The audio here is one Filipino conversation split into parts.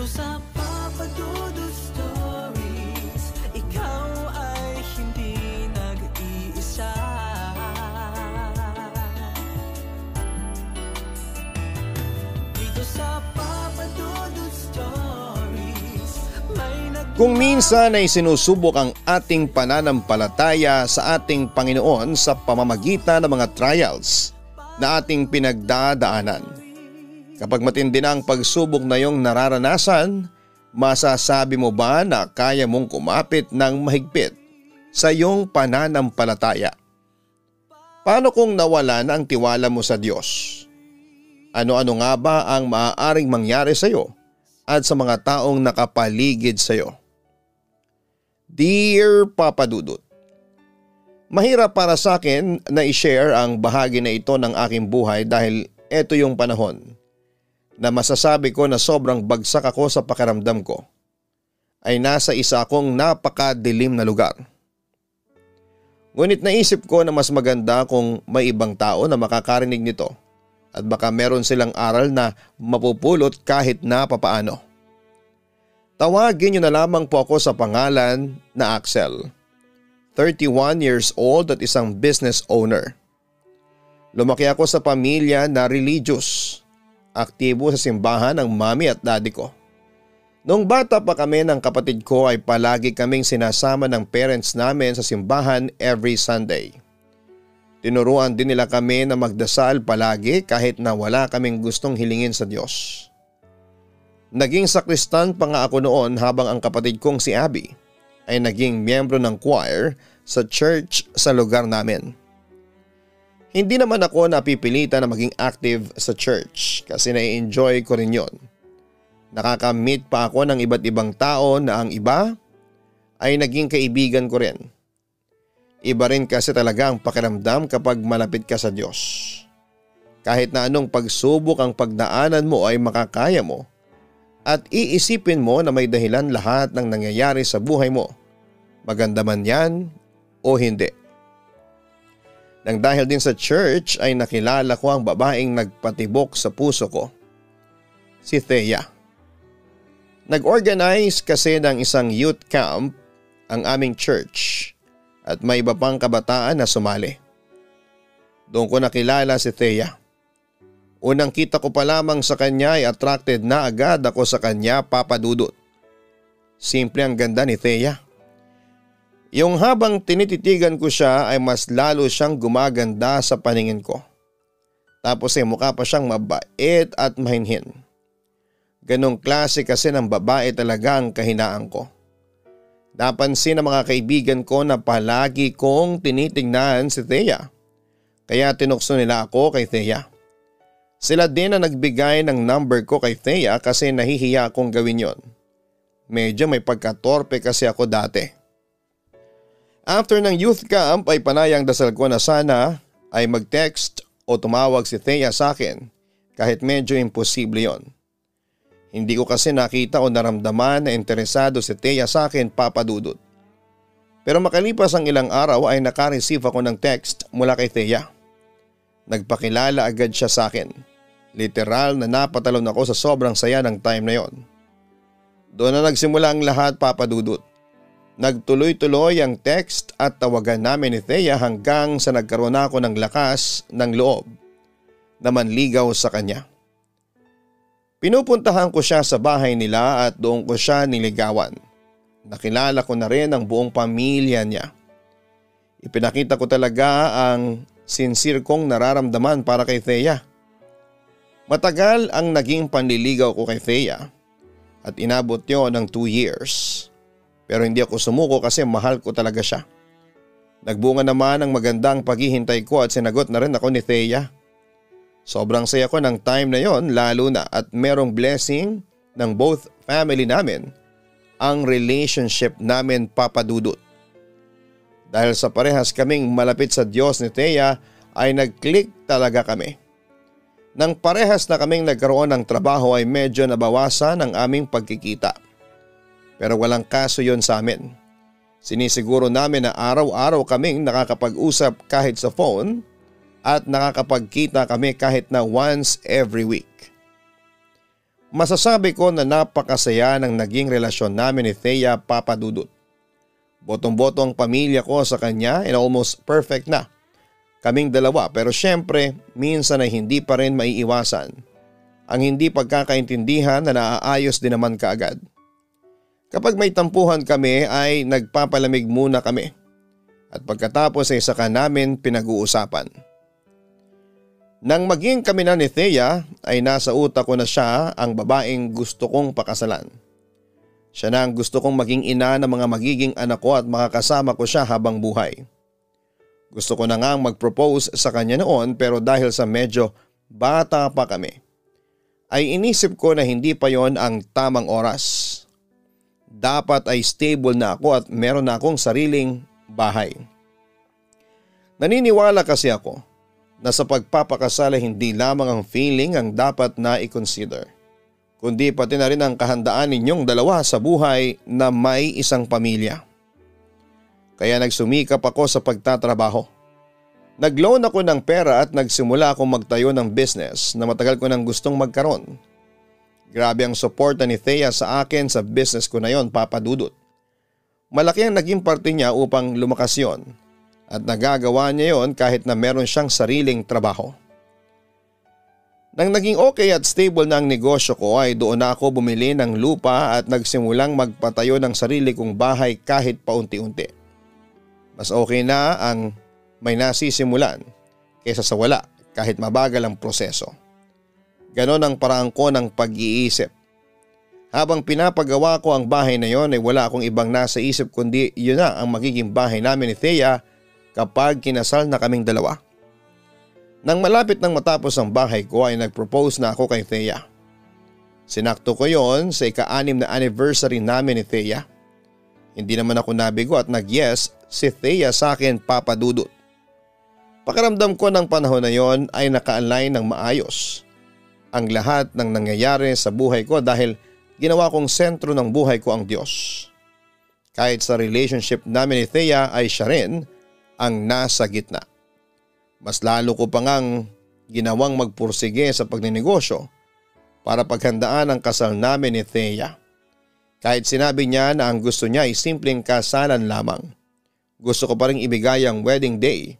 sa Papa Dudut Stories, ikaw ay hindi nag-iisa. Dito sa Papa Dudut Stories, kung minsan ay sinusubok ang ating pananampalataya sa ating Panginoon sa pamamagitan ng mga trials na ating pinagdadaanan. Kapag matindi na ang pagsubok na iyong nararanasan, masasabi mo ba na kaya mong kumapit ng mahigpit sa iyong pananampalataya? Paano kung nawala na ang tiwala mo sa Diyos? Ano-ano nga ba ang maaaring mangyari sa iyo at sa mga taong nakapaligid sa iyo? Dear Papa Dudut, mahirap para sa akin na i-share ang bahagi na ito ng aking buhay dahil ito yung panahon na masasabi ko na sobrang bagsak ako sa pakiramdam ko ay nasa isa akong napakadilim na lugar. Ngunit naisip ko na mas maganda kung may ibang tao na makakarinig nito at baka meron silang aral na mapupulot kahit na papaano. Tawagin niyo na lamang po ako sa pangalan na Axel. 31 years old at isang business owner. Lumaki ako sa pamilya na religious. Aktibo sa simbahan ng mami at daddy ko. Noong bata pa kami ng kapatid ko ay palagi kaming sinasama ng parents namin sa simbahan every Sunday. Tinuruan din nila kami na magdasal palagi kahit na wala kaming gustong hilingin sa Diyos. Naging sakristan pa nga ako noon habang ang kapatid kong si Abby ay naging miyembro ng choir sa church sa lugar namin. Hindi naman ako napipilitan na maging active sa church kasi na-enjoy ko rin yon. Nakaka-meet pa ako ng iba't ibang tao na ang iba ay naging kaibigan ko rin. Iba rin kasi talaga ang pakiramdam kapag malapit ka sa Diyos. Kahit na anong pagsubok ang pagdaanan mo ay makakaya mo at iisipin mo na may dahilan lahat ng nangyayari sa buhay mo. Maganda man yan o hindi. Nang dahil din sa church ay nakilala ko ang babaeng nagpatibok sa puso ko. Si Thea. Nag-organize kasi ng isang youth camp ang aming church at may iba pang kabataan na sumali. Doon ko nakilala si Thea. Unang kita ko pa lamang sa kanya ay attracted na agad ako sa kanya, Papa Dudut. Simple ang ganda ni Thea. Yung habang tinititigan ko siya ay mas lalo siyang gumaganda sa paningin ko. Tapos ay mukha pa siyang mabait at mahinhin. Ganong klase kasi ng babae talaga ang kahinaan ko. Napansin ng mga kaibigan ko na palagi kong tinitingnan si Thea. Kaya tinukso nila ako kay Thea. Sila din ang nagbigay ng number ko kay Thea kasi nahihiya akong gawin yon. Medyo may pagkatorpe kasi ako dati. After ng youth camp ay panayang dasal ko na sana ay mag-text o tumawag si Thea sa akin kahit medyo imposible yon. Hindi ko kasi nakita o naramdaman na interesado si Thea sa akin, Papa Dudut. Pero makalipas ang ilang araw ay naka-receive ako ng text mula kay Thea. Nagpakilala agad siya sa akin. Literal na napatalon ako sa sobrang saya ng time na yon. Doon na nagsimula ang lahat, Papa Dudut. Nagtuloy-tuloy ang text at tawagan namin ni Thea hanggang sa nagkaroon ako ng lakas ng loob na manligaw sa kanya. Pinupuntahan ko siya sa bahay nila at doon ko siya niligawan. Nakilala ko na rin ang buong pamilya niya. Ipinakita ko talaga ang sincere kong nararamdaman para kay Thea. Matagal ang naging panliligaw ko kay Thea at inabot yon ng 2 years. Pero hindi ako sumuko kasi mahal ko talaga siya. Nagbunga naman ang magandang paghihintay ko at sinagot na rin ako ni Thea. Sobrang saya ko ng time na yon lalo na at merong blessing ng both family namin ang relationship namin, Papa Dudut. Dahil sa parehas kaming malapit sa Diyos ni Thea ay nag-click talaga kami. Nang parehas na kaming nagkaroon ng trabaho ay medyo nabawasan ang aming pagkikita. Pero walang kaso yon sa amin. Sinisiguro namin na araw-araw kaming nakakapag-usap kahit sa phone at nakakapagkita kami kahit na once every week. Masasabi ko na napakasaya ng naging relasyon namin ni Thea, Papa Dudut. Botong-boto ang pamilya ko sa kanya and almost perfect na kaming dalawa, pero syempre minsan ay hindi pa rin maiiwasan ang hindi pagkakaintindihan na naaayos din naman kaagad. Kapag may tampuhan kami ay nagpapalamig muna kami at pagkatapos ay saka namin pinag-uusapan. Nang maging kami na ni Thea ay nasa utak ko na siya ang babaeng gusto kong pakasalan. Siya na ang gusto kong maging ina ng mga magiging anak ko at makakasama ko siya habang buhay. Gusto ko na nga mag-propose sa kanya noon, pero dahil sa medyo bata pa kami ay inisip ko na hindi pa yon ang tamang oras. Dapat ay stable na ako at meron na akong sariling bahay. Naniniwala kasi ako na sa pagpapakasal ay hindi lamang ang feeling ang dapat na i-consider, kundi pati na rin ang kahandaan ninyong dalawa sa buhay na may isang pamilya. Kaya nagsumikap ako sa pagtatrabaho. Nag-loan ako ng pera at nagsimula akong magtayo ng business na matagal ko nang gustong magkaroon. Grabe ang suporta ni Thea sa akin sa business ko na yon, Papa Dudut. Malaki ang naging parte niya upang lumakas yon. At nagagawa niya yon kahit na meron siyang sariling trabaho. Nang naging okay at stable na ang negosyo ko ay doon na ako bumili ng lupa at nagsimulang magpatayo ng sarili kong bahay kahit paunti-unti. Mas okay na ang may nasisimulan kaysa sa wala kahit mabagal ang proseso. Ganon ang paraan ko ng pag-iisip. Habang pinapagawa ko ang bahay na yon ay wala akong ibang nasa isip kundi yun na ang magiging bahay namin ni Thea kapag kinasal na kaming dalawa. Nang malapit nang matapos ang bahay ko ay nag-propose na ako kay Thea. Sinakto ko yon sa ika-6 na anniversary namin ni Thea. Hindi naman ako nabigo at nag-yes si Thea sa akin, Papa Dudut. Pakiramdam ko ng panahon na yon ay naka-align ng maayos ang lahat ng nangyayari sa buhay ko dahil ginawa kong sentro ng buhay ko ang Diyos. Kahit sa relationship namin ni Thea ay siya rin ang nasa gitna. Mas lalo ko pa ngang ginawang magpursige sa pagninegosyo para paghandaan ang kasal namin ni Thea. Kahit sinabi niya na ang gusto niya ay simpleng kasalan lamang, gusto ko pa rin ibigay ang wedding day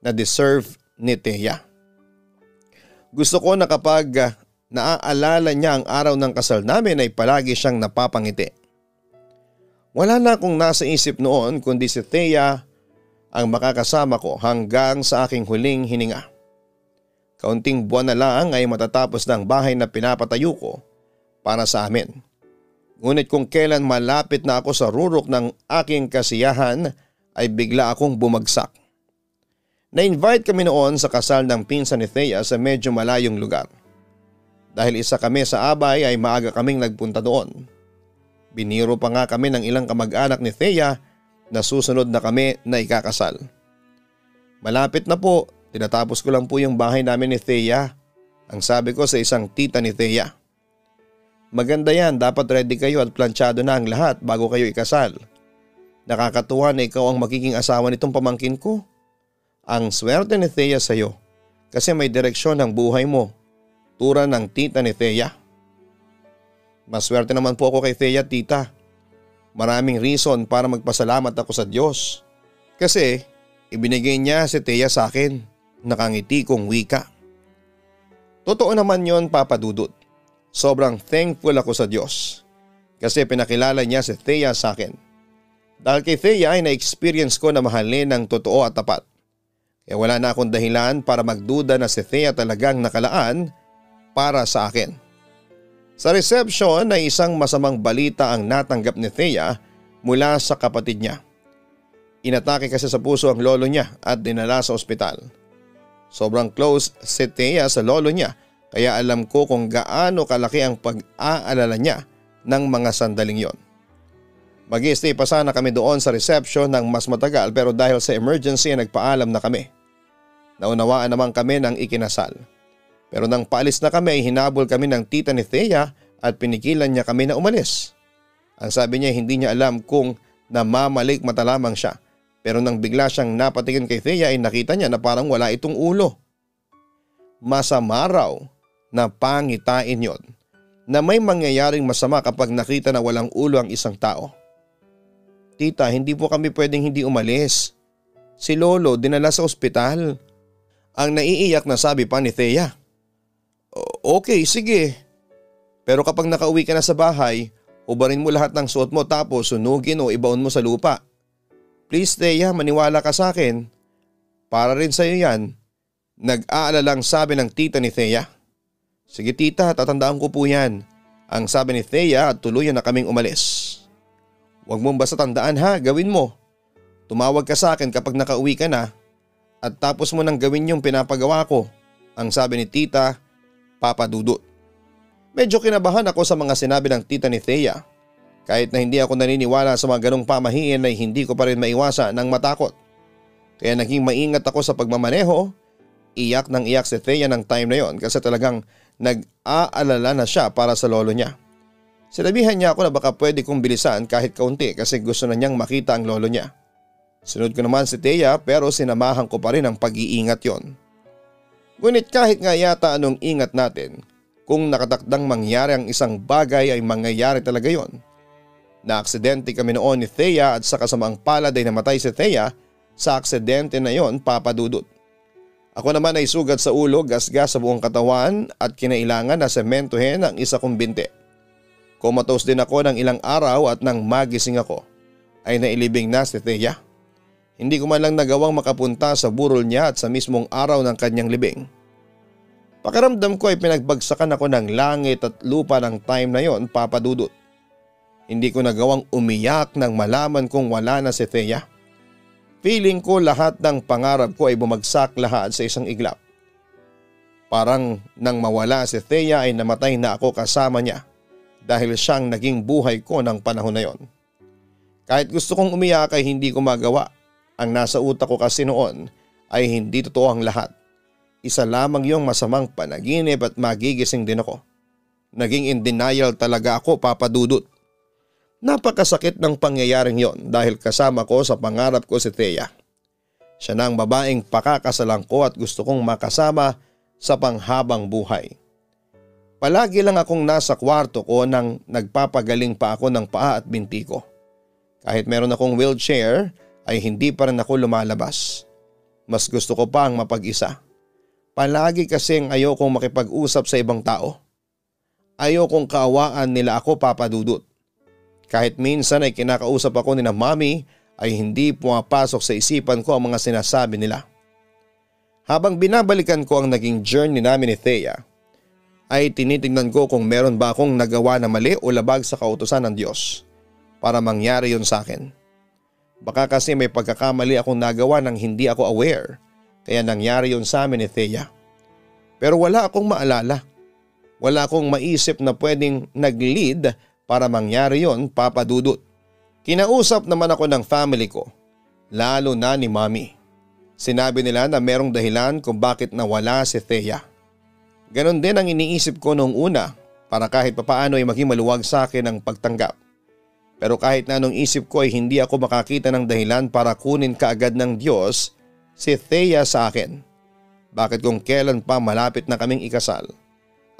na deserve ni Thea. Gusto ko na kapag naaalala niya ang araw ng kasal namin ay palagi siyang napapangiti. Wala na akong nasa isip noon kundi si Thea ang makakasama ko hanggang sa aking huling hininga. Kaunting buwan na lang ay matatapos na ang bahay na pinapatayo ko para sa amin. Ngunit kung kailan malapit na ako sa rurok ng aking kasiyahan ay bigla akong bumagsak. Na-invite kami noon sa kasal ng pinsan ni Thea sa medyo malayong lugar. Dahil isa kami sa abay ay maaga kaming nagpunta doon. Biniro pa nga kami ng ilang kamag-anak ni Thea na susunod na kami na ikakasal. Malapit na po, tinatapos ko lang po yung bahay namin ni Thea, ang sabi ko sa isang tita ni Thea. Maganda yan, dapat ready kayo at planchado na ang lahat bago kayo ikasal. Nakakatuwa na ikaw ang magiging asawa nitong pamangkin ko. Ang swerte ni Thea sa iyo kasi may direksyon ang buhay mo, tura ng tita ni Thea. Maswerte naman po ako kay Thea, tita. Maraming reason para magpasalamat ako sa Diyos. Kasi ibinigay niya si Thea sa akin, nakangiti kong wika. Totoo naman yon, Papa Dudut. Sobrang thankful ako sa Diyos kasi pinakilala niya si Thea sa akin. Dahil kay Thea ay na-experience ko na mahalin ng totoo at tapat. Kaya wala na akong dahilan para magduda na si Thea talagang nakalaan para sa akin. Sa reception ay isang masamang balita ang natanggap ni Thea mula sa kapatid niya. Inatake kasi sa puso ang lolo niya at dinala sa ospital. Sobrang close si Thea sa lolo niya kaya alam ko kung gaano kalaki ang pag-aalala niya ng mga sandaling yon. Mag-i-stay pa sana kami doon sa reception ng mas matagal pero dahil sa emergency nagpaalam na kami. Naunawaan naman kami ng ikinasal. Pero nang paalis na kami ay hinabol kami ng tita ni Thea at pinigilan niya kami na umalis. Ang sabi niya hindi niya alam kung namamalik mata lamang siya. Pero nang bigla siyang napatingin kay Thea ay nakita niya na parang wala itong ulo. Masama raw na pangitain yon na may mangyayaring masama kapag nakita na walang ulo ang isang tao. Tita, hindi po kami pwedeng hindi umalis. Si Lolo dinala sa ospital. Ang naiiyak na sabi pa ni Thea. Okay, sige. Pero kapag nakauwi ka na sa bahay, ubarin mo lahat ng suot mo tapos sunugin o ibaon mo sa lupa. Please Thea, maniwala ka sa akin. Para rin sa'yo yan. Nag-aalalang sabi ng tita ni Thea. Sige tita, tatandaan ko po yan. Ang sabi ni Thea at tuluyan na kaming umalis. Huwag mong basta tandaan ha, gawin mo. Tumawag ka sa akin kapag nakauwi ka na at tapos mo nang gawin yung pinapagawa ko. Ang sabi ni tita, Papa Dudut. Medyo kinabahan ako sa mga sinabi ng tita ni Thea. Kahit na hindi ako naniniwala sa mga ganong pamahiin ay hindi ko pa rin maiwasa ng matakot. Kaya naging maingat ako sa pagmamaneho. Iyak ng iyak si Thea ng time na yon kasi talagang nag-aalala na siya para sa lolo niya. Sinabihan niya ako na baka pwede kong bilisan kahit kaunti kasi gusto na niyang makita ang lolo niya. Sunod ko naman si Thea pero sinamahan ko pa rin ang pag-iingat yon. Ngunit kahit nga yata anong ingat natin, kung nakatakdang mangyari ang isang bagay ay mangyayari talaga yon. Na-aksidente kami noon ni Thea at sa kasamaang palad ay namatay si Thea sa aksidente na yon, Papa Dudut. Ako naman ay sugat sa ulo, gasgas sa buong katawan at kinailangan na sementohin ang isa kong binti. Comatose din ako ng ilang araw at nang magising ako ay nailibing na si Thea. Hindi ko man lang nagawang makapunta sa burol niya at sa mismong araw ng kanyang libing. Pakiramdam ko ay pinagbagsakan ako ng langit at lupa ng time na yon, Papa Dudut. Hindi ko nagawang umiyak nang malaman kong wala na si Thea. Feeling ko lahat ng pangarap ko ay bumagsak lahat sa isang iglap. Parang nang mawala si Thea ay namatay na ako kasama niya dahil siyang naging buhay ko ng panahon na yon. Kahit gusto kong umiyak ay hindi ko magawa. Ang nasa utak ko kasi noon ay hindi totoo ang lahat. Isa lamang yung masamang panaginip at magigising din ako. Naging in denial talaga ako, Papa Dudut. Napakasakit ng pangyayaring yon dahil kasama ko sa pangarap ko si Thea. Siya na ang babaeng pakakasalan ko at gusto kong makasama sa panghabang buhay. Palagi lang akong nasa kwarto ko nang nagpapagaling pa ako ng paa at binti ko. Kahit meron akong wheelchair ay hindi pa rin ako lumalabas. Mas gusto ko pa ang mapag-isa. Palagi kasing ayokong makipag-usap sa ibang tao. Ayokong kaawaan nila ako, Papa Dudut. Kahit minsan ay kinakausap ako ni na Mami ay hindi pumapasok sa isipan ko ang mga sinasabi nila. Habang binabalikan ko ang naging journey namin ni Thea, ay tinitingnan ko kung meron ba akong nagawa na mali o labag sa kautusan ng Diyos para mangyari yon sa akin. Baka kasi may pagkakamali akong nagawa nang hindi ako aware kaya nangyari yon sa amin ni Thea. Pero wala akong maalala. Wala akong maisip na pwedeng nag-lead para mangyari yon, Papa Dudut. Kinausap naman ako ng family ko, lalo na ni Mami. Sinabi nila na merong dahilan kung bakit nawala si Thea. Ganon din ang iniisip ko noong una para kahit papaano ay maging maluwag sa akin ang pagtanggap. Pero kahit na anong isip ko ay hindi ako makakita ng dahilan para kunin kaagad ng Diyos si Thea sa akin. Bakit kung kailan pa malapit na kaming ikasal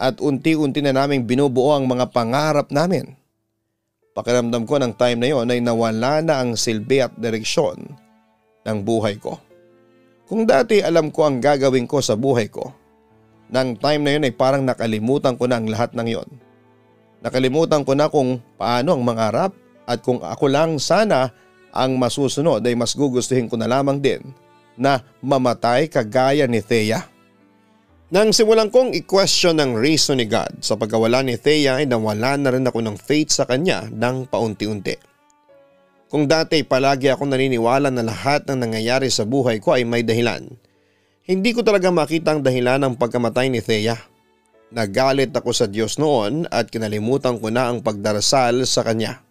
at unti-unti na naming binubuo ang mga pangarap namin. Pakiramdam ko ng time na yon ay nawala na ang silbi at direksyon ng buhay ko. Kung dati alam ko ang gagawin ko sa buhay ko, ng time na yon ay parang nakalimutan ko na ang lahat ng yon. Nakalimutan ko na kung paano ang mangarap at kung ako lang sana ang masusunod ay mas gugustuhin ko na lamang din na mamatay kagaya ni Thea. Nang simulan kong i-question ng reason ni God sa pagkawala ni Thea ay nawala na rin ako ng faith sa kanya ng paunti-unti. Kung dati palagi akong naniniwala na lahat ng nangyayari sa buhay ko ay may dahilan, hindi ko talaga makita ang dahilan ng pagkamatay ni Thea. Nagalit ako sa Diyos noon at kinalimutan ko na ang pagdarasal sa Kanya.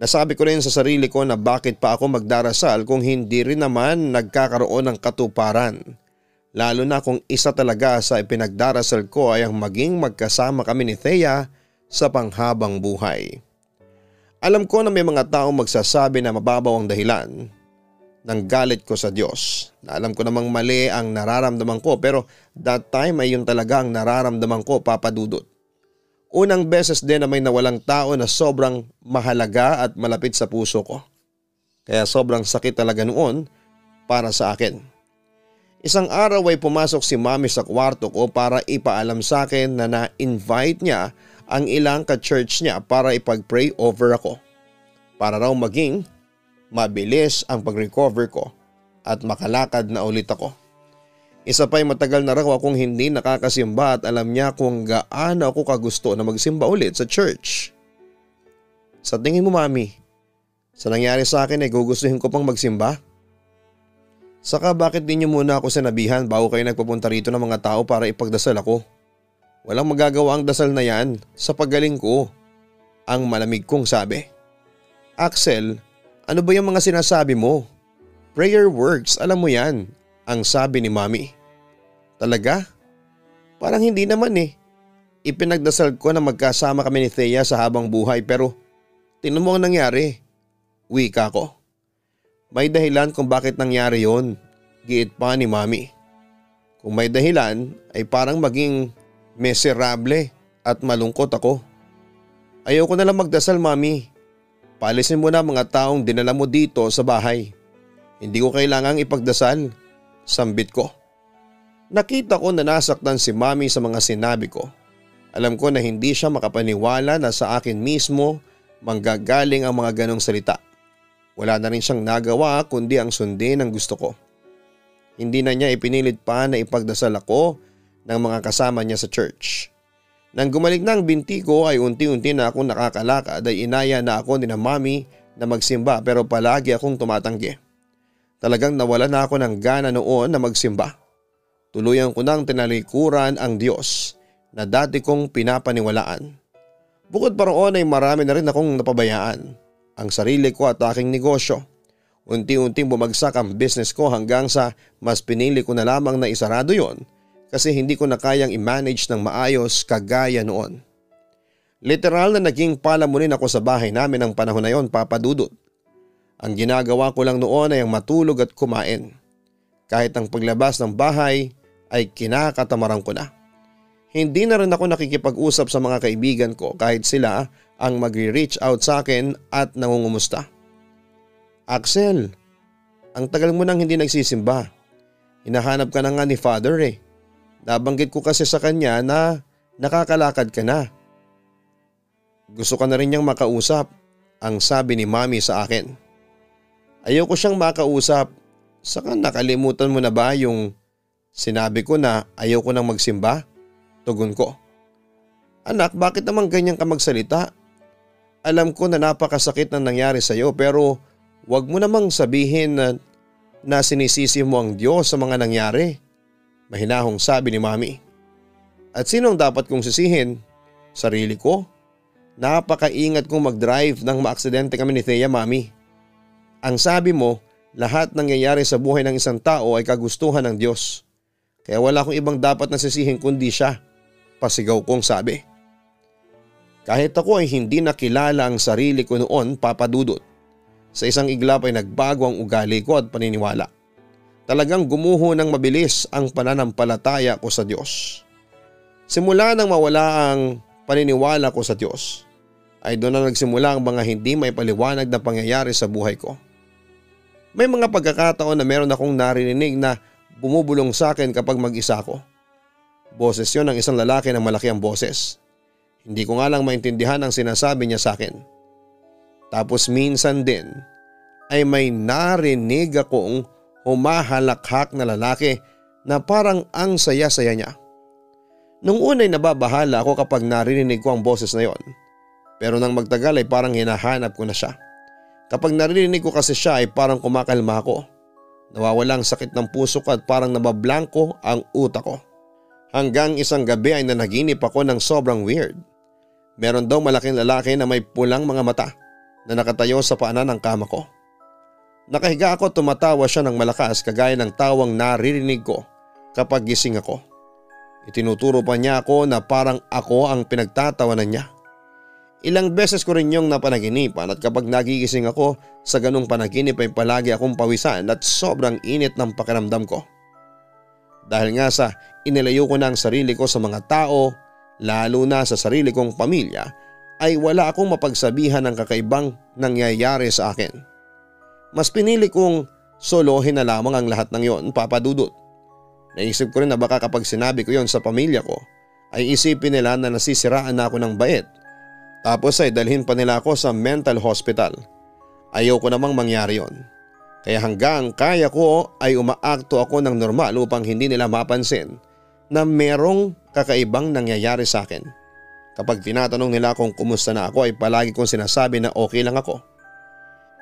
Nasabi ko rin sa sarili ko na bakit pa ako magdarasal kung hindi rin naman nagkakaroon ng katuparan. Lalo na kung isa talaga sa ipinagdarasal ko ay ang maging magkasama kami ni Thea sa panghabang buhay. Alam ko na may mga taong magsasabi na mababaw ang dahilan ng galit ko sa Diyos. Na alam ko namang mali ang nararamdaman ko pero that time ay yun talaga ang nararamdaman ko, Papa Dudut. Unang beses din na may nawalang tao na sobrang mahalaga at malapit sa puso ko. Kaya sobrang sakit talaga noon para sa akin. Isang araw ay pumasok si Mami sa kwarto ko para ipaalam sa akin na na-invite niya ang ilang ka-church niya para ipag-pray over ako. Para raw maging mabilis ang pag-recover ko at makalakad na ulit ako. Isa pa'y matagal na raw akong hindi nakakasimba at alam niya kung gaano ako kagusto na magsimba ulit sa church. Sa tingin mo, Mami, sa nangyari sa akin ay gugustuhin ko pang magsimba? Saka bakit di niyo muna ako sinabihan bago kayo nagpapunta rito ng mga tao para ipagdasal ako? Walang magagawa ang dasal na yan sa paggaling ko, ang malamig kong sabi. Axel, ano ba yung mga sinasabi mo? Prayer works, alam mo yan, ang sabi ni Mami. Talaga? Parang hindi naman eh. Ipinagdasal ko na magkasama kami ni Thea sa habang buhay pero tingnan mo ang nangyari. Wika ko. May dahilan kung bakit nangyari yon, giit pa ni Mami. Kung may dahilan ay parang maging miserable at malungkot ako. Ayoko na lang magdasal, Mami. Paalisin mo na mga taong dinala mo dito sa bahay. Hindi ko kailangang ipagdasal. Sambit ko. Nakita ko na nasaktan si Mami sa mga sinabi ko. Alam ko na hindi siya makapaniwala na sa akin mismo manggagaling ang mga ganong salita. Wala na rin siyang nagawa kundi ang sundin ang gusto ko. Hindi na niya ipinilit pa na ipagdasal ako ng mga kasama niya sa church. Nang gumalik na ang binti ko ay unti-unti na akong nakakalakad ay inaya na ako ni na Mami na magsimba pero palagi akong tumatanggi. Talagang nawala na ako ng gana noon na magsimba. Tuluyan ko nang tinalikuran ang Diyos na dati kong pinapaniwalaan. Bukod pa roon ay marami na rin akong napabayaan. Ang sarili ko at aking negosyo. Unti-unting bumagsak ang business ko hanggang sa mas pinili ko na lamang na isarado yon kasi hindi ko na kayang i-manage ng maayos kagaya noon. Literal na naging palamunin ako sa bahay namin ng panahon na yon, Papa Dudut. Ang ginagawa ko lang noon ay ang matulog at kumain. Kahit ang paglabas ng bahay ay kinakatamaran ko na. Hindi na rin ako nakikipag-usap sa mga kaibigan ko kahit sila ang magre-reach out sa akin at nangungumusta. Axel, ang tagal mo nang hindi nagsisimba. Hinahanap ka na nga ni Father eh. Nabanggit ko kasi sa kanya na nakakalakad ka na. Gusto ka na rin niyang makausap, ang sabi ni Mami sa akin. Ayoko siyang makausap. Saka nakalimutan mo na ba yung sinabi ko na ayoko nang magsimba? Tugon ko. Anak, bakit naman ganyan ka magsalita? Alam ko na napakasakit na nangyari sa iyo pero wag mo namang sabihin na sinisisi mo ang Diyos sa mga nangyari. Mahinahong sabi ni Mami. At sino ang dapat kong sisihin? Sarili ko? Napakaingat kong mag-drive nang maaksidente kami ni Thea, Mami. Ang sabi mo, lahat nangyayari sa buhay ng isang tao ay kagustuhan ng Diyos. Kaya wala akong ibang dapat na sisihin kundi siya. Pasigaw kong sabi. Kahit ako ay hindi nakilala ang sarili ko noon, Papa Dudut. Sa isang iglap ay nagbago ang ugali ko at paniniwala. Talagang gumuho ng mabilis ang pananampalataya ko sa Diyos. Simula nang mawala ang paniniwala ko sa Diyos, ay doon na nagsimula ang mga hindi may paliwanag na pangyayari sa buhay ko. May mga pagkakataon na meron akong narinig na bumubulong sa akin kapag mag-isa ako. Boses yon ng isang lalaki na malaki ang boses. Hindi ko nga lang maintindihan ang sinasabi niya sa akin. Tapos minsan din ay may narinig akong humahalakhak na lalaki na parang ang saya-saya niya. Nung una'y nababahala ako kapag narinig ko ang boses na yon. Pero nang magtagal ay parang hinahanap ko na siya. Kapag narinig ko kasi siya ay parang kumakalma ako. Nawawala ang sakit ng puso ko at parang nabablangko ang utak ko. Hanggang isang gabi ay nanaginip ako ng sobrang weird. Meron daw malaking lalaki na may pulang mga mata na nakatayo sa paanan ng kama ko. Nakahiga ako, tumatawa siya ng malakas kagaya ng tawang naririnig ko kapag gising ako. Itinuturo pa niya ako na parang ako ang pinagtatawanan niya. Ilang beses ko rin yung napanaginipan at kapag nagigising ako sa ganung panaginip ay palagi akong pawisan at sobrang init ng pakiramdam ko. Dahil nga sa inilayo ko na ang sarili ko sa mga tao, lalo na sa sarili kong pamilya, ay wala akong mapagsabihan ng kakaibang nangyayari sa akin. Mas pinili kong solohin na lamang ang lahat ng yon, Papa Dudut. Naisip ko rin na baka kapag sinabi ko yon sa pamilya ko ay isipin nila na nasisiraan na ako ng bait. Tapos ay dalhin pa nila ako sa mental hospital. Ayoko namang mangyari yon. Kaya hanggang kaya ko ay umaakto ako ng normal upang hindi nila mapansin na merong kakaibang nangyayari sa akin. Kapag tinatanong nila kung kumusta na ako ay palagi kong sinasabi na okay lang ako.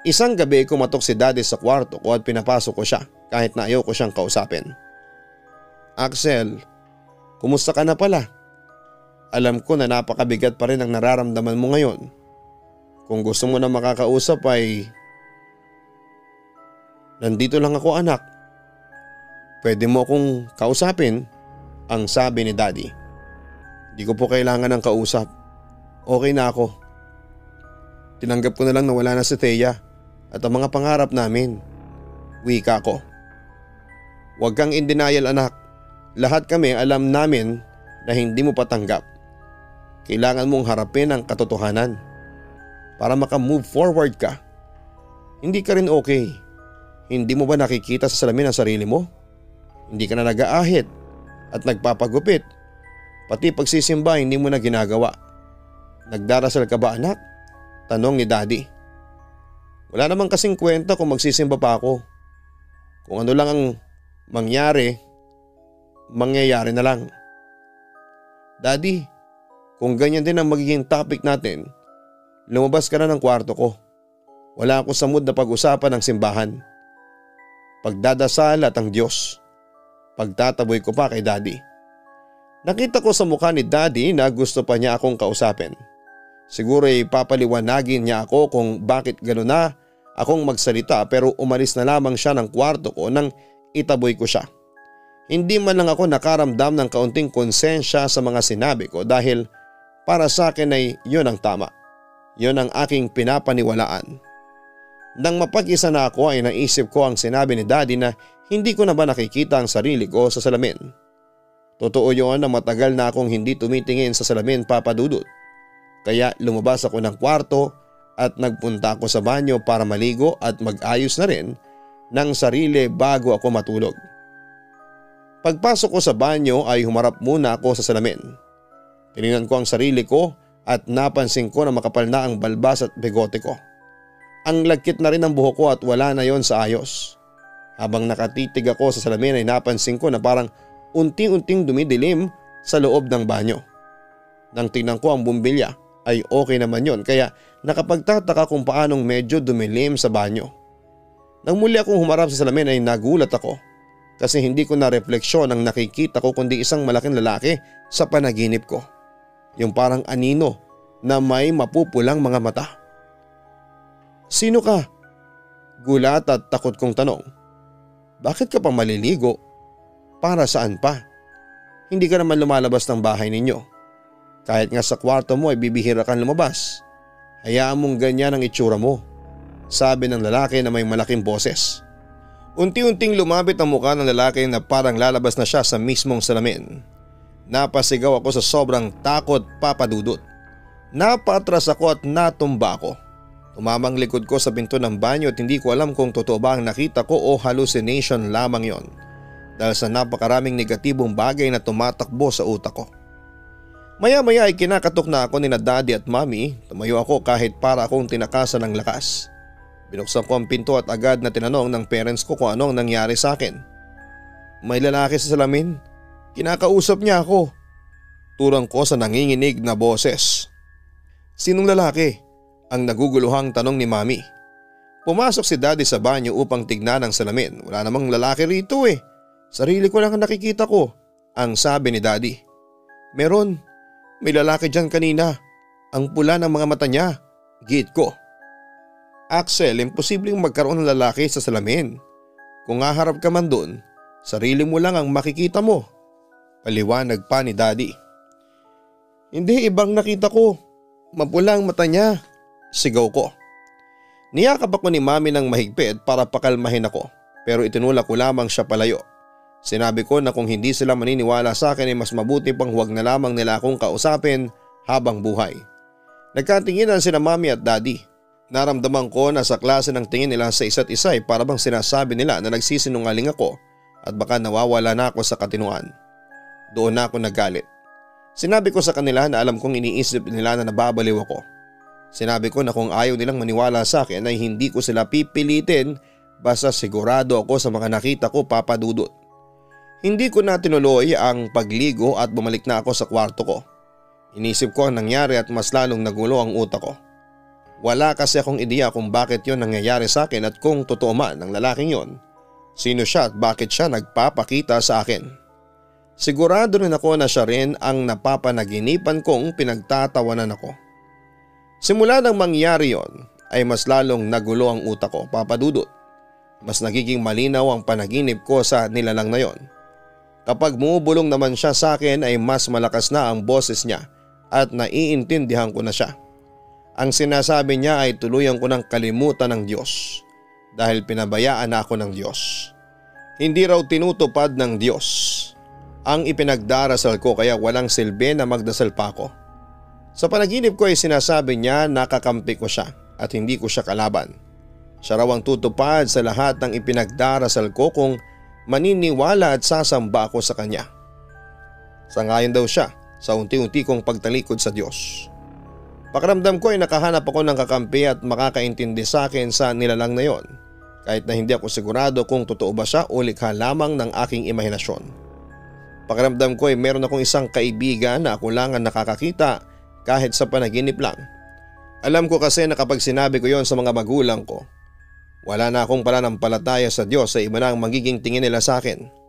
Isang gabi kumatok si Daddy sa kwarto ko at pinapasok ko siya kahit na ayaw ko siyang kausapin. Axel, kumusta ka na pala? Alam ko na napakabigat pa rin ang nararamdaman mo ngayon. Kung gusto mo na makakausap ay… Nandito lang ako anak. Pwede mo akong kausapin, ang sabi ni Daddy. Di ko po kailangan ng kausap. Okay na ako. Tinanggap ko na lang na wala na si Thea at ang mga pangarap namin. Wika ko. Huwag kang in denial anak. Lahat kami alam namin na hindi mo patanggap. Kailangan mong harapin ang katotohanan para maka-move forward ka. Hindi ka rin okay. Hindi mo ba nakikita sa salamin ang sarili mo? Hindi ka na nag-aahit at nagpapagupit. Pati pagsisimba hindi mo na ginagawa. Nagdarasal ka ba anak? Tanong ni Daddy. Wala namang kasing kwenta kung magsisimba pa ako. Kung ano lang ang mangyayari na lang. Daddy, kung ganyan din ang magiging topic natin, lumabas ka na ng kwarto ko. Wala ako sa mood na pag-usapan ng simbahan. Pagdadasal at ang Diyos. Pagtataboy ko pa kay Daddy. Nakita ko sa mukha ni Daddy na gusto pa niya akong kausapin. Siguro ay papaliwanagin niya ako kung bakit gano'n na akong magsalita pero umalis na lamang siya ng kwarto ko nang itaboy ko siya. Hindi man lang ako nakaramdam ng kaunting konsensya sa mga sinabi ko dahil para sa akin ay yun ang tama. Yun ang aking pinapaniwalaan. Nang mapag-isa na ako ay naisip ko ang sinabi ni Daddy na hindi ko na ba nakikita ang sarili ko sa salamin. Totoo yun na matagal na akong hindi tumitingin sa salamin, Papa Dudut. Kaya lumabas ako ng kwarto at nagpunta ako sa banyo para maligo at mag-ayos na rin ng sarili bago ako matulog. Pagpasok ko sa banyo ay humarap muna ako sa salamin. Tinignan ko ang sarili ko at napansin ko na makapal na ang balbas at bigote ko. Ang lagkit na rin ang buhok ko at wala na yon sa ayos. Habang nakatitig ako sa salamin ay napansin ko na parang unti-unting dumidilim sa loob ng banyo. Nang tingnan ko ang bumbilya ay okay naman yon kaya nakapagtataka kung paanong medyo dumilim sa banyo. Nang muli akong humarap sa salamin ay nagulat ako kasi hindi ko na refleksyon ang nakikita ko kundi isang malaking lalaki sa panaginip ko. Yung parang anino na may mapupulang mga mata. Sino ka? Gulat at takot kong tanong. Bakit ka pa maliligo? Para saan pa? Hindi ka naman lumalabas ng bahay ninyo. Kahit nga sa kwarto mo ay bibihira kang lumabas. Hayaan mong ganyan ang itsura mo, sabi ng lalaki na may malaking boses. Unti-unting lumapit ang mukha ng lalaki na parang lalabas na siya sa mismong salamin. Napasigaw ako sa sobrang takot, Papa Dudut. Napatras ako at natumba ako. Tumamang likod ko sa pinto ng banyo at hindi ko alam kung totoo ba ang nakita ko o hallucination lamang yon. Dahil sa napakaraming negatibong bagay na tumatakbo sa utak ko. Maya-maya ay kinakatok na ako ni na Daddy at Mommy. Tumayo ako kahit para akong tinakasan ng lakas. Binuksan ko ang pinto at agad na tinanong ng parents ko kung anong nangyari sa akin. May lalaki sa salamin. Kinakausap niya ako. Turang ko sa nanginginig na boses. Sinong lalaki? Ang naguguluhang tanong ni Mommy. Pumasok si Daddy sa banyo upang tignan ang salamin. Wala namang lalaki rito eh. Sarili ko lang ang nakikita ko, ang sabi ni Daddy. Meron. May lalaki dyan kanina. Ang pula ng mga mata niya. Giit ko. Axel, imposibleng magkaroon ng lalaki sa salamin. Kung haharap ka man doon, sarili mo lang ang makikita mo. Paliwanag pa ni Daddy. Hindi, ibang nakita ko. Mapula ang mata niya. Sigaw ko. Niyakap ako ni Mommy ng mahigpit para pakalmahin ako pero itinulak ko lamang siya palayo. Sinabi ko na kung hindi sila maniniwala sa akin ay mas mabuti pang huwag na lamang nila akong kausapin habang buhay. Nagkatinginan sina mami at daddy. Naramdaman ko na sa klase ng tingin nila sa isa't isa ay para bang sinasabi nila na nagsisinungaling ako at baka nawawala na ako sa katinuan. Doon na ako nagalit. Sinabi ko sa kanila na alam kong iniisip nila na nababaliw ako. Sinabi ko na kung ayaw nilang maniwala sa akin ay hindi ko sila pipilitin basta sigurado ako sa mga nakita ko, Papa Dudut. Hindi ko na tinuloy ang pagligo at bumalik na ako sa kwarto ko. Inisip ko ang nangyari at mas lalong nagulo ang utak ko. Wala kasi akong ideya kung bakit yon nangyayari sa akin at kung totoo man ang lalaking yon, sino siya at bakit siya nagpapakita sa akin. Sigurado rin ako na siya rin ang napapanaginipan kong pinagtatawanan ako. Simula nang mangyari yon ay mas lalong nagulo ang utak ko, Papa Dudut. Mas nagiging malinaw ang panaginip ko sa nilalang na yon. Kapag bumubulong naman siya sa akin ay mas malakas na ang boses niya at naiintindihan ko na siya. Ang sinasabi niya ay tuluyan ko ng kalimutan ng Diyos dahil pinabayaan na ako ng Diyos. Hindi raw tinutupad ng Diyos ang ipinagdarasal ko kaya walang silbi na magdasal pa ako. Sa panaginip ko ay sinasabi niya nakakampi ko siya at hindi ko siya kalaban. Siya raw ang tutupad sa lahat ng ipinagdarasal ko kung maniniwala at sasamba ako sa kanya. Sangayon daw siya sa unti-unti kong pagtalikod sa Diyos. Pakiramdam ko ay nakahanap ako ng kakampi at makakaintindi sa akin sa nilalang na yon, kahit na hindi ako sigurado kung totoo ba siya o likha lamang ng aking imahinasyon. Pakiramdam ko ay meron akong isang kaibigan na ako lang ang nakakakita kahit sa panaginip lang. Alam ko kasi na kapag sinabi ko yon sa mga magulang ko, wala na akong pananampalataya sa Diyos sa iba na ang magiging tingin nila sa akin.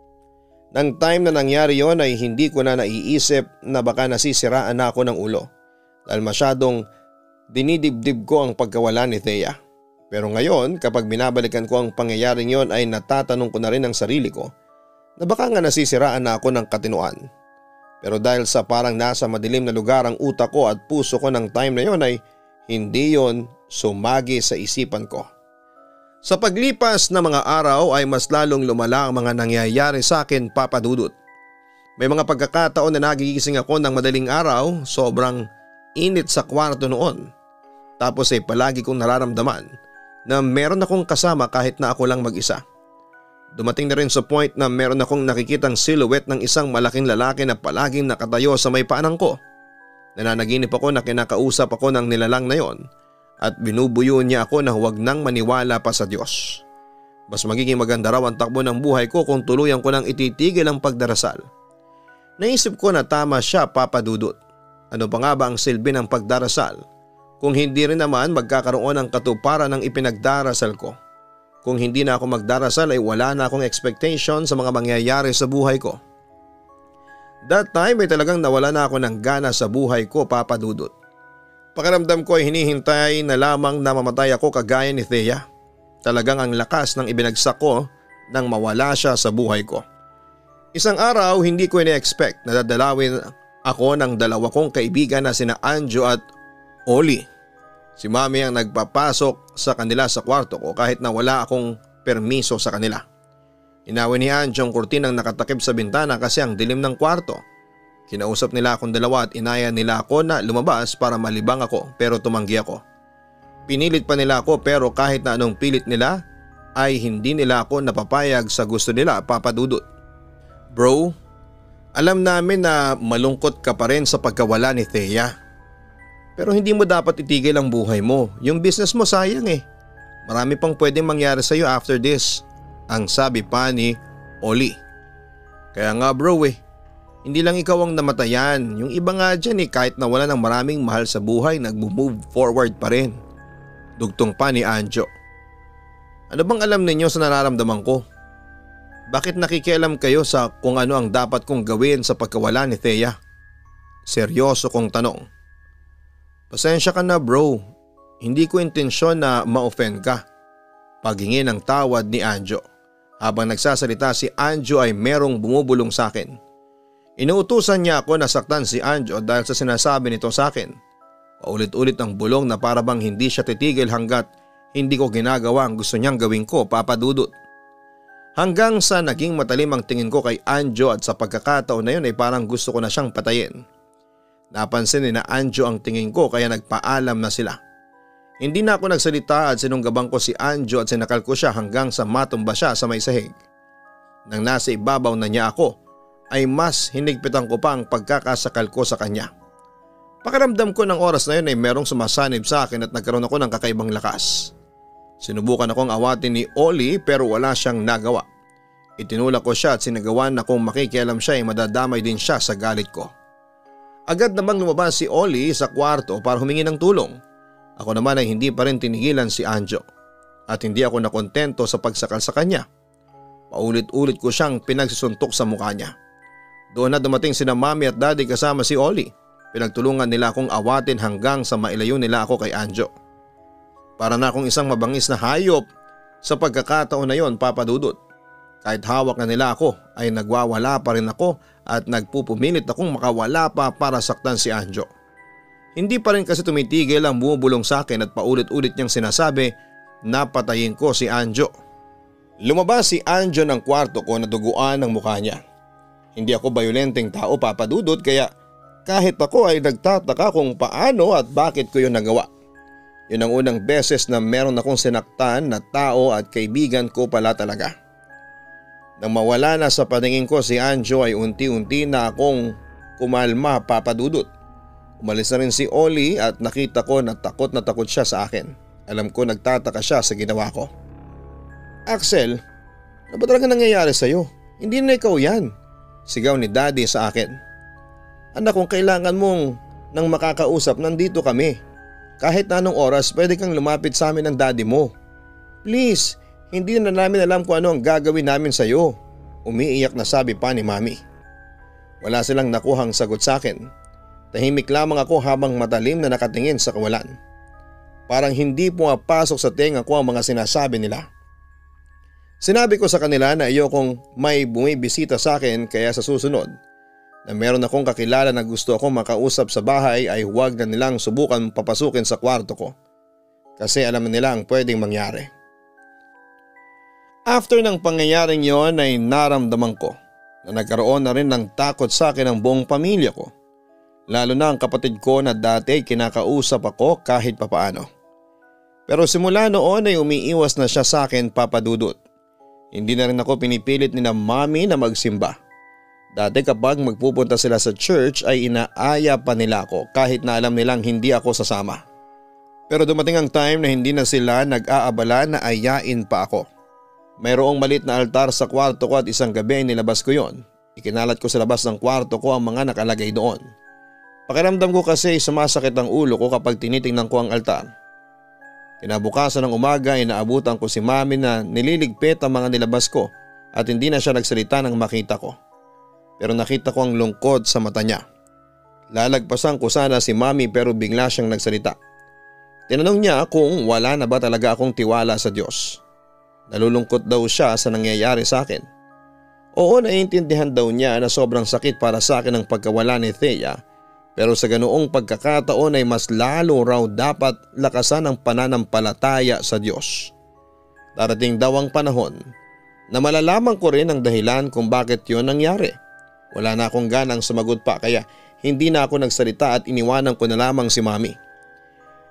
Nang time na nangyari yon ay hindi ko na naiisip na baka nasisiraan na ako ng ulo dahil masyadong dinidibdib ko ang pagkawala ni Thea. Pero ngayon kapag binabalikan ko ang pangyayaring yon ay natatanong ko na rin ang sarili ko na baka nga nasisiraan na ako ng katinuan. Pero dahil sa parang nasa madilim na lugar ang utak ko at puso ko ng time na yon ay hindi yon sumagi sa isipan ko. Sa paglipas na mga araw ay mas lalong lumala ang mga nangyayari sa akin, Papa Dudut. May mga pagkakataon na nagigising ako ng madaling araw, sobrang init sa kwarto noon. Tapos ay palagi kong nararamdaman na meron akong kasama kahit na ako lang mag-isa. Dumating na rin sa point na meron akong nakikitang silhouette ng isang malaking lalaki na palaging nakatayo sa may paanan ko. Nananaginip ako na kinakausap ako ng nilalang na yon. At binubuyo niya ako na huwag nang maniwala pa sa Diyos. Mas magiging maganda raw ang takbo ng buhay ko kung tuluyan ko nang ititigil ang pagdarasal. Naisip ko na tama siya, Papa Dudut. Ano pa nga ba ang silbi ng pagdarasal kung hindi rin naman magkakaroon ng katuparan ng ipinagdarasal ko? Kung hindi na ako magdarasal ay wala na akong expectation sa mga mangyayari sa buhay ko. That time ay talagang nawala na ako ng gana sa buhay ko, Papa Dudut. Pakiramdam ko ay hinihintay na lamang na mamatay ako kagaya ni Thea. Talagang ang lakas ng ibinagsak ko nang mawala siya sa buhay ko. Isang araw hindi ko ina-expect na dadalawin ako ng dalawa kong kaibigan na sina Anjo at Oli. Si Mami ang nagpapasok sa kanila sa kwarto ko kahit na wala akong permiso sa kanila. Inawin ni Anjo ang kurtinang nakatakip sa bintana kasi ang dilim ng kwarto. Kinausap nila akong dalawa at inaya nila ako na lumabas para malibang ako pero tumanggi ako. Pinilit pa nila ako pero kahit na anong pilit nila ay hindi nila ako napapayag sa gusto nila, Papa Dudut. Bro, alam namin na malungkot ka pa rin sa pagkawala ni Thea. Pero hindi mo dapat itigil ang buhay mo. Yung business mo sayang eh. Marami pang pwedeng mangyari sa iyo after this, ang sabi pa ni Oli. Kaya nga bro hindi lang ikaw ang namatayan. Yung iba nga dyan kahit na wala ng maraming mahal sa buhay nag-move forward pa rin. Dugtong pa ni Anjo. Ano bang alam ninyo sa nararamdaman ko? Bakit nakikialam kayo sa kung ano ang dapat kong gawin sa pagkawala ni Thea? Seryoso kong tanong. Pasensya ka na bro. Hindi ko intensyon na ma-offend ka. Paghingi ng tawad ni Anjo. Habang nagsasalita si Anjo ay merong bumubulong sa akin. Inuutusan niya ako na saktan si Anjo dahil sa sinasabi nito sa akin. Paulit-ulit ang bulong na para bang hindi siya titigil hanggat hindi ko ginagawa ang gusto niyang gawin ko, Papa Dudut. Hanggang sa naging matalim ang tingin ko kay Anjo at sa pagkakataon na yun ay parang gusto ko na siyang patayin. Napansin ni na Anjo ang tingin ko kaya nagpaalam na sila. Hindi na ako nagsalita at sinunggabang ko si Anjo at sinakal ko siya hanggang sa matumba siya sa may sahig. Nang nasa ibabaw na niya ako ay mas hinigpitan ko pa ang pagkakasakal ko sa kanya. Pakiramdam ko ng oras na yun ay merong sumasanib sa akin at nagkaroon ako ng kakaibang lakas. Sinubukan akong awatin ni Oli pero wala siyang nagawa. Itinulak ko siya at sinagawan na kung makikialam siya ay madadamay din siya sa galit ko. Agad namang lumabas si Oli sa kwarto para humingi ng tulong. Ako naman ay hindi pa rin tinigilan si Anjo at hindi ako nakontento sa pagsakal sa kanya. Paulit-ulit ko siyang pinagsusuntok sa mukha niya. Doon na dumating sina Mami at Daddy kasama si Oli. Pinagtulungan nila akong awatin hanggang sa mailayo nila ako kay Anjo. Para na akong isang mabangis na hayop sa pagkakataon na yon, Papa Dudut. Kahit hawak na nila ako ay nagwawala pa rin ako at nagpupumilit akong makawala pa para saktan si Anjo. Hindi pa rin kasi tumitigil ang bumubulong sa akin at paulit-ulit niyang sinasabi na patayin ko si Anjo. Lumabas si Anjo ng kwarto ko na duguan ang mukha niya. Hindi ako bayolenteng tao, Papa Dudut, kaya kahit ako ay nagtataka kung paano at bakit ko yun nagawa. Yun ang unang beses na meron akong sinaktan na tao at kaibigan ko pala talaga. Nang mawala na sa paningin ko si Anjo ay unti-unti na akong kumalma, Papa Dudut. Umalis na rin si Oli at nakita ko na takot siya sa akin. Alam ko nagtataka siya sa ginawa ko. Axel, ano ba talaga nangyayari sa'yo? Hindi na ikaw yan. Sigaw ni Daddy sa akin. Anak, kung kailangan mong nang makakausap, nandito kami. Kahit na anong oras pwede kang lumapit sa amin ng daddy mo. Please, hindi na namin alam kung ano ang gagawin namin sa iyo. Umiiyak na sabi pa ni Mami. Wala silang nakuhang sagot sa akin. Tahimik lamang ako habang matalim na nakatingin sa kawalan. Parang hindi pumapasok sa tenga ko ang mga sinasabi nila. Sinabi ko sa kanila na ayokong may bumibisita sa akin kaya sa susunod na meron akong kakilala na gusto akong makausap sa bahay ay huwag na nilang subukan papasukin sa kwarto ko. Kasi alam nila ang pwedeng mangyari. After ng pangyayaring yon ay naramdaman ko na nagkaroon na rin ng takot sa akin ang buong pamilya ko. Lalo na ang kapatid ko na dati kinakausap ako kahit papaano. Pero simula noon ay umiiwas na siya sa akin, Papa Dudut. Hindi na rin ako pinipilit ni na Mami na magsimba. Dati kapag magpupunta sila sa church ay inaaya pa nila ako kahit na alam nilang hindi ako sasama. Pero dumating ang time na hindi na sila nag-aabala na ayain pa ako. Mayroong malit na altar sa kwarto ko at isang gabi ay nilabas ko yon. Ikinalat ko sa labas ng kwarto ko ang mga nakalagay doon. Pakiramdam ko kasi sumasakit ang ulo ko kapag tinitingnan ko ang altar. Kinabukasan ng umaga ay naabutan ko si Mami na nililigpit ang mga nilabas ko at hindi na siya nagsalita nang makita ko. Pero nakita ko ang lungkod sa mata niya. Lalagpasan ko sana si Mami pero bigla siyang nagsalita. Tinanong niya kung wala na ba talaga akong tiwala sa Diyos. Nalulungkot daw siya sa nangyayari sa akin. Oo, naiintindihan daw niya na sobrang sakit para sa akin ang pagkawala ni Thea. Pero sa ganoong pagkakataon ay mas lalo raw dapat lakasan ang pananampalataya sa Diyos. Darating daw ang panahon na malalaman ko rin ang dahilan kung bakit yun nangyari. Wala na akong ganang sumagot pa kaya hindi na ako nagsalita at iniwanan ko na lamang si Mami.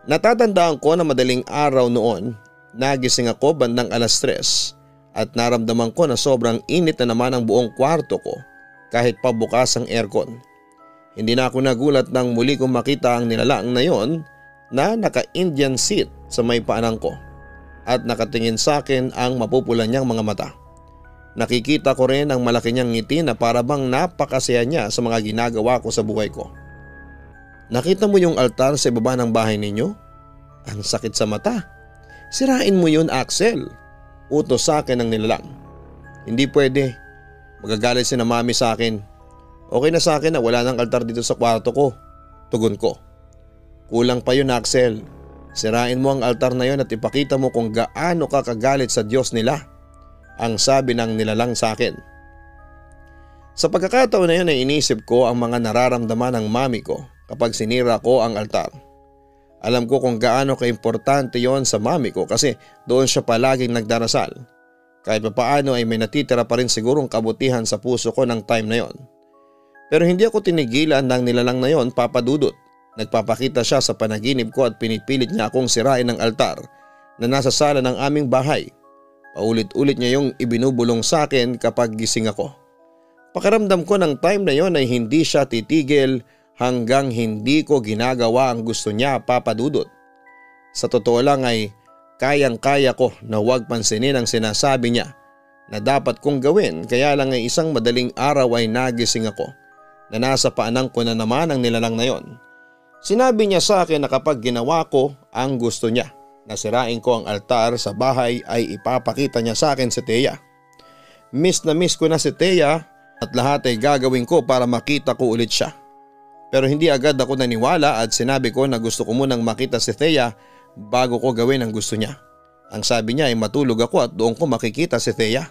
Natatandaan ko na madaling araw noon, nagising ako bandang 3:00 at naramdaman ko na sobrang init na naman ang buong kwarto ko kahit pa bukas ang aircon. Hindi na ako nagulat nang muli kong makita ang nilalang na yon na naka-Indian seat sa may paanan ko at nakatingin sa akin ang mapupula niyang mga mata. Nakikita ko rin ang malaki niyang ngiti na para bang napakasaya niya sa mga ginagawa ko sa buhay ko. Nakita mo yung altar sa ibaba ng bahay ninyo? Ang sakit sa mata. Sirain mo yun, Axel. Utos sa akin ng nilalang. Hindi pwede. Magagalit si na Mami sa akin. Okay na sa akin na wala ng altar dito sa kwarto ko. Tugon ko. Kulang pa yun, Axel. Sirain mo ang altar na yun at ipakita mo kung gaano ka kagalit sa Diyos nila. Ang sabi ng nilalang sa akin. Sa pagkakataon na yun ay inisip ko ang mga nararamdaman ng mami ko kapag sinira ko ang altar. Alam ko kung gaano kaimportante yon sa mami ko kasi doon siya palaging nagdarasal. Kahit papaano ay may natitira pa rin sigurong kabutihan sa puso ko ng time na yon. Pero hindi ako tinigilan ng nilalang na yon, Papa Dudut. Nagpapakita siya sa panaginip ko at pinipilit niya akong sirain ng altar na nasa sala ng aming bahay. Paulit-ulit niya yung ibinubulong sa akin kapag gising ako. Pakiramdam ko ng time na yon ay hindi siya titigil hanggang hindi ko ginagawa ang gusto niya, Papa Dudut. Sa totoo lang ay kayang-kaya ko na huwag pansinin ang sinasabi niya na dapat kong gawin, kaya lang ay isang madaling araw ay nagising ako na nasa paanan ko na naman ang nilalang na yon. Sinabi niya sa akin na kapag ginawa ko ang gusto niya, na sirain ko ang altar sa bahay, ay ipapakita niya sa akin si Thea. Miss na miss ko na si Thea at lahat ay gagawin ko para makita ko ulit siya. Pero hindi agad ako naniwala at sinabi ko na gusto ko munang makita si Thea bago ko gawin ang gusto niya. Ang sabi niya ay matulog ako at doon ko makikita si Thea.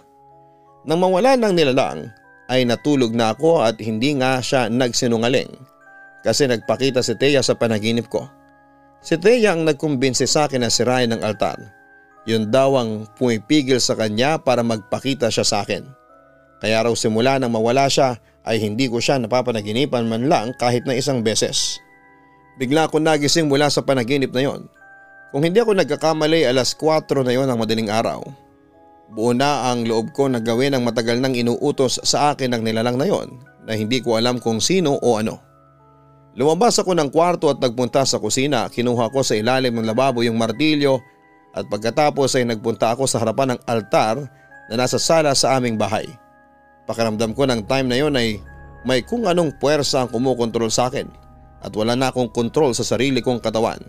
Nang mawala ng nilalang ay natulog na ako at hindi nga siya nagsinungaling kasi nagpakita si Thea sa panaginip ko. Si Thea ang nagkumbinsi sa akin na sirain ng altar. Yun daw ang pumipigil sa kanya para magpakita siya sa akin. Kaya raw simula nang mawala siya ay hindi ko siya napapanaginipan man lang kahit na isang beses. Bigla ako nagising mula sa panaginip na yon. Kung hindi ako nagkakamali, 4:00 na yon ng madaling araw. Buo na ang loob ko na gawin ang matagal nang inuutos sa akin ng nilalang na yon na hindi ko alam kung sino o ano. Lumabas ako ng kwarto at nagpunta sa kusina. Kinuha ko sa ilalim ng lababo yung martilyo at pagkatapos ay nagpunta ako sa harapan ng altar na nasa sala sa aming bahay. Pakiramdam ko ng time na yon ay may kung anong puwersa ang kumukontrol sa akin at wala na akong kontrol sa sarili kong katawan.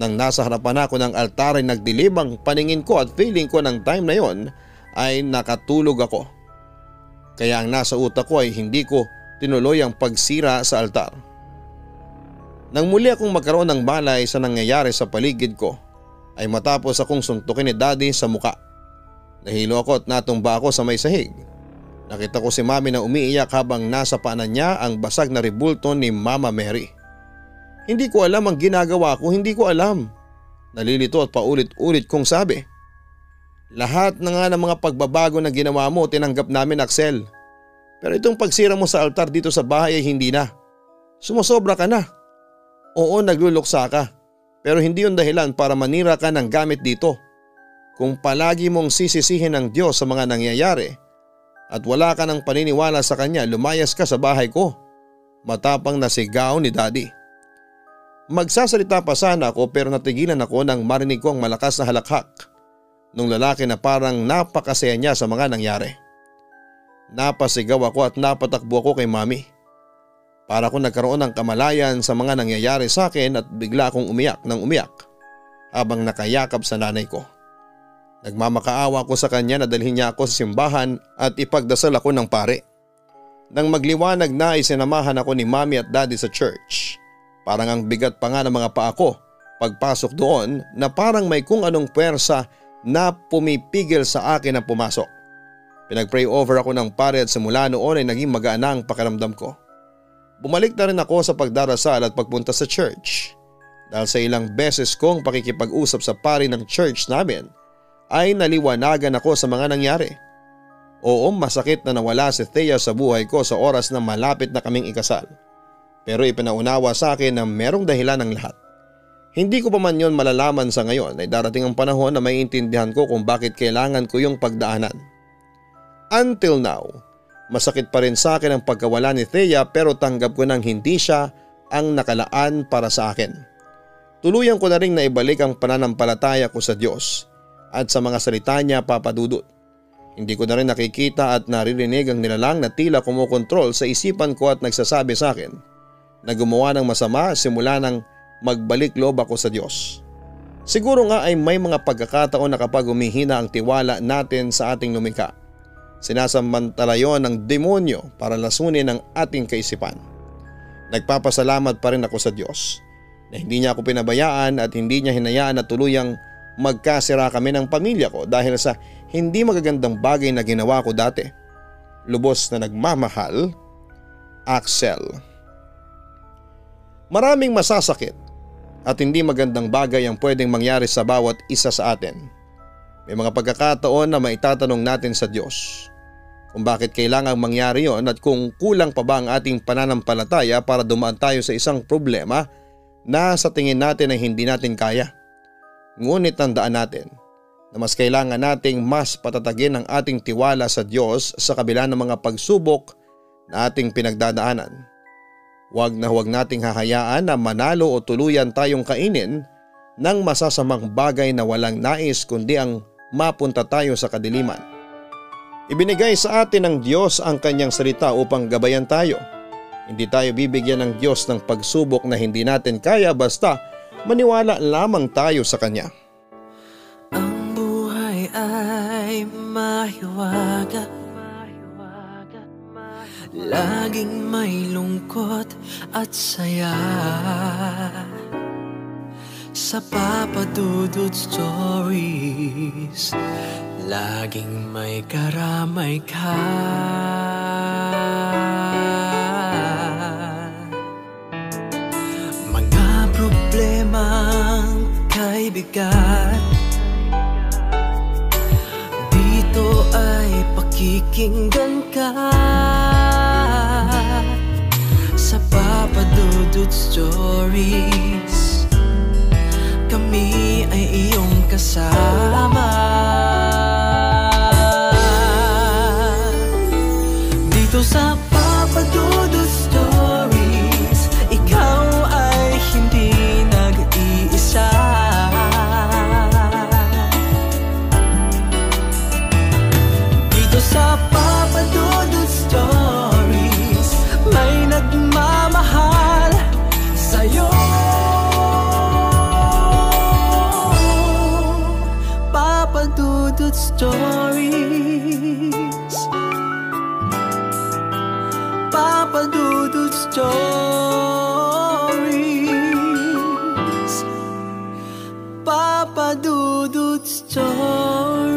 Nang nasa harapan ako ng altar ay nagdilim ang paningin ko at feeling ko ng time na yon ay nakatulog ako. Kaya ang nasa utak ko ay hindi ko tinuloy ang pagsira sa altar. Nang muli akong magkaroon ng balay sa nangyayari sa paligid ko ay matapos akong suntukin ni Daddy sa muka. Nahilo ako at natumba ako sa may sahig. Nakita ko si Mami na umiiyak habang nasa paanan niya ang basag na rebulto ni Mama Mary. Hindi ko alam ang ginagawa ko, hindi ko alam. Nalilito at paulit-ulit kong sabi. Lahat na nga ng mga pagbabago na ginawa mo tinanggap namin, Axel. Pero itong pagsira mo sa altar dito sa bahay ay hindi na. Sumusobra ka na. Oo, nagluluksa ka. Pero hindi yun dahilan para manira ka ng gamit dito. Kung palagi mong sisisihin ng Diyos sa mga nangyayari at wala ka ng paniniwala sa Kanya, lumayas ka sa bahay ko. Matapang na sigaw ni Daddy. Magsasalita pa sana ako pero natigilan ako nang marinig ko ang malakas na halakhak nung lalaki na parang napakasaya niya sa mga nangyari. Napasigaw ako at napatakbo ako kay Mami. Para akong nagkaroon ng kamalayan sa mga nangyayari sa akin at bigla akong umiyak ng umiyak habang nakayakap sa nanay ko. Nagmamakaawa ko sa kanya na dalhin niya ako sa simbahan at ipagdasal ako ng pare. Nang magliwanag na ay sinamahan ako ni Mami at Daddy sa church. Parang ang bigat pa nga ng mga paa ko pagpasok doon na parang may kung anong puwersa na pumipigil sa akin na pumasok. Pinag-pray over ako ng pare at simula noon ay naging magaan na ang pakiramdam ko. Bumalik na rin ako sa pagdarasal at pagpunta sa church. Dahil sa ilang beses kong pakikipag-usap sa pari ng church namin ay naliwanagan ako sa mga nangyari. Oo, masakit na nawala si Thea sa buhay ko sa oras na malapit na kaming ikasal. Pero ipinaunawa sa akin na merong dahilan ng lahat. Hindi ko pa man yon malalaman sa ngayon ay darating ang panahon na maiintindihan ko kung bakit kailangan ko yung pagdaanan. Until now, masakit pa rin sa akin ang pagkawala ni Thea pero tanggap ko nang hindi siya ang nakalaan para sa akin. Tuluyan ko na rin na ibalik ang pananampalataya ko sa Diyos at sa mga salita niya, Papa Dudut. Hindi ko na rin nakikita at naririnig ang nilalang na tila kumukontrol sa isipan ko at nagsasabi sa akin na gumawa ng masama simula nang magbalik loob ako sa Diyos. Siguro nga ay may mga pagkakataon na kapag humihina ang tiwala natin sa ating lumikha, sinasamantala yon ng demonyo para lasunin ang ating kaisipan. Nagpapasalamat pa rin ako sa Diyos na hindi niya ako pinabayaan at hindi niya hinayaan na tuluyang magkasira kami ng pamilya ko dahil sa hindi magagandang bagay na ginawa ko dati. Lubos na nagmamahal, Axel. Maraming masasakit at hindi magandang bagay ang pwedeng mangyari sa bawat isa sa atin. May mga pagkakataon na maitatanong natin sa Diyos kung bakit kailangang mangyari yon at kung kulang pa ba ang ating pananampalataya para dumaan tayo sa isang problema na sa tingin natin ay hindi natin kaya. Ngunit tandaan natin na mas kailangan nating mas patatagin ang ating tiwala sa Diyos sa kabila ng mga pagsubok na ating pinagdadaanan. Huwag nating hahayaan na manalo o tuluyan tayong kainin ng masasamang bagay na walang nais kundi ang mapunta tayo sa kadiliman. Ibinigay sa atin ng Diyos ang kanyang salita upang gabayan tayo. Hindi tayo bibigyan ng Diyos ng pagsubok na hindi natin kaya basta maniwala lamang tayo sa Kanya. Ang buhay ay mahiwaga, laging may lungkot at saya. Sa Papa Dudut Stories, laging may karamay ka. Mga problemang kay bigat, dito ay pakikinggan ka. Sa Papa Dudut Stories, kami ay iyong kasama. Dito sa Papa Dudut Stories, ikaw ay hindi nag-iisa. Dito sa Papa Dudut Stories, may nagmamahal sa'yo. Papa Dudut Stories, Papa Dudut Stories, Papa Dudut Stories.